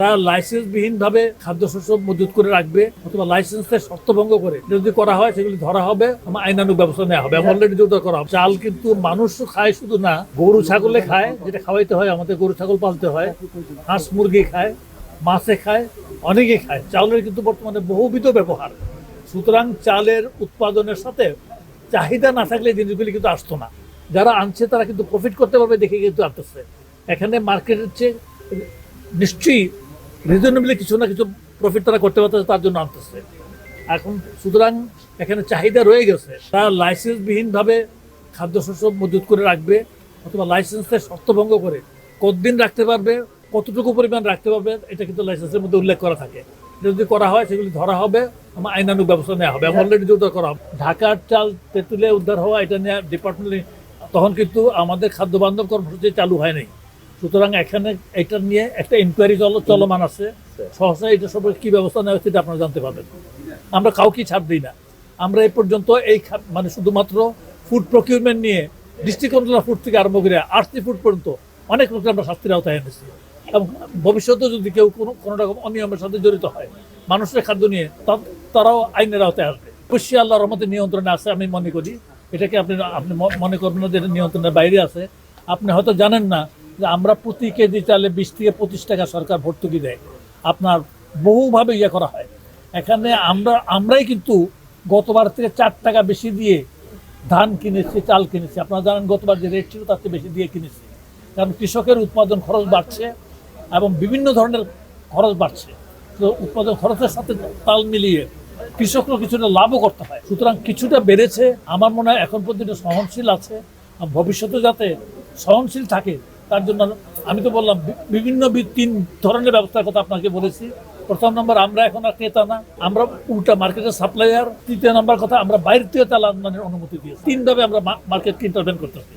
তারা লাইসেন্সবিহীনভাবে খাদ্যশস্য মজুত করে রাখবে অথবা লাইসেন্সের শর্ত ভঙ্গ করে যদি করা হয় সেগুলি ধরা হবে, আইনানুগ ব্যবস্থা নেওয়া হবে। অলরেডি জোরদার করা হবে। চাল কিন্তু মানুষ খায় শুধু না, গরু ছাগলে খায়, যেটা খাওয়াইতে হয়, আমাদের গরু ছাগল পালতে হয়, হাঁস মুরগি খায়, মাছে খায়, অনেকে খায়। চালের কিন্তু বর্তমানে বহুবিধ ব্যবহার। সুতরাং চালের উৎপাদনের সাথে চাহিদা না থাকলে জিনিসগুলি কিন্তু আসতো না। যারা আনছে তারা কিন্তু প্রফিট করতে পারবে দেখে কিন্তু আনতেছে। এখানে মার্কেটের চেয়ে নিশ্চয়ই রিজনেবলি কিছু না কিছু প্রফিট তারা করতে পারতেছে, তার জন্য আনতেছে এখন। সুতরাং এখানে চাহিদা রয়ে গেছে। তারা লাইসেন্সবিহীনভাবে খাদ্যশস্য মজুত করে রাখবে অথবা লাইসেন্সের শর্ত ভঙ্গ করে কতদিন রাখতে পারবে, কতটুকু পরিমাণ রাখতে পারবে, এটা কিন্তু লাইসেন্সের মধ্যে উল্লেখ করা থাকে। যদি করা হয় সেগুলি ধরা হবে, আইনানুগ ব্যবস্থা নেওয়া হবে। অলরেডি জোরদার করা হবে। ঢাকার চাল তেঁতুলে উদ্ধার হওয়া, এটা নিয়ে ডিপার্টমেন্ট তখন কিন্তু আমাদের খাদ্য বান্ধব কর্মসূচি চালু হয়নি। সুতরাং এখানে এটা নিয়ে একটা ইনকোয়ারি চলমান আছে। সহসা এটা সম্পর্কে কি ব্যবস্থা নেওয়া হচ্ছে আপনারা জানতে পারবেন। আমরা কাউকে ছাড় দিই না। আমরা এই পর্যন্ত মানে শুধুমাত্র ফুড প্রকিউরমেন্ট নিয়ে ডিস্ট্রিক্ট কন্ট্রোলার ফুড থেকে আরম্ভ করে আরসি ফুড পর্যন্ত অনেক লোককে আমরা শাস্তির আওতায় এনেছি। এবং ভবিষ্যতে যদি কেউ কোনো রকম অনিয়মের সাথে জড়িত হয় মানুষের খাদ্য নিয়ে, তারাও আইনের আওতায় আসবে। অবশ্যই আল্লাহর রহমতের নিয়ন্ত্রণে আছে আমি মনে করি। এটাকে আপনি মনে করবেন না যে এটা নিয়ন্ত্রণের বাইরে আছে। আপনি হয়তো জানেন না যে আমরা প্রতি কেজি চালে 20 থেকে 25 টাকা সরকার ভর্তুকি দেয়। আপনার বহুভাবে ইয়ে করা হয়। এখানে আমরাই কিন্তু গতবার থেকে 4 টাকা বেশি দিয়ে ধান কিনেছি, চাল কিনেছি। আপনারা জানেন গতবার যে রেট ছিল তার চেয়ে বেশি দিয়ে কিনেছি। কারণ কৃষকের উৎপাদন খরচ বাড়ছে এবং বিভিন্ন ধরনের খরচ বাড়ছে। তো উৎপাদন খরচের সাথে তাল মিলিয়ে কৃষকরা কিছুটা লাভও করতে হয়। সুতরাং কিছুটা বেড়েছে। আমার মনে হয় এখন পর্যন্ত সহনশীল আছে। ভবিষ্যতে যাতে সহনশীল থাকে তার জন্য আমি তো বললাম বিভিন্ন 3 ধরনের ব্যবস্থার কথা আপনাকে বলেছি। প্রথম নম্বর, আমরা এখন আর ক্রেতা না, আমরা উল্টা মার্কেটের সাপ্লায়ার। তৃতীয় নম্বর কথা, আমরা বাইরে থেকে চাল আমদানির অনুমতি দিয়েছি। 3 ভাবে আমরা মার্কেটকে ইন্টারভেন করতে হবে।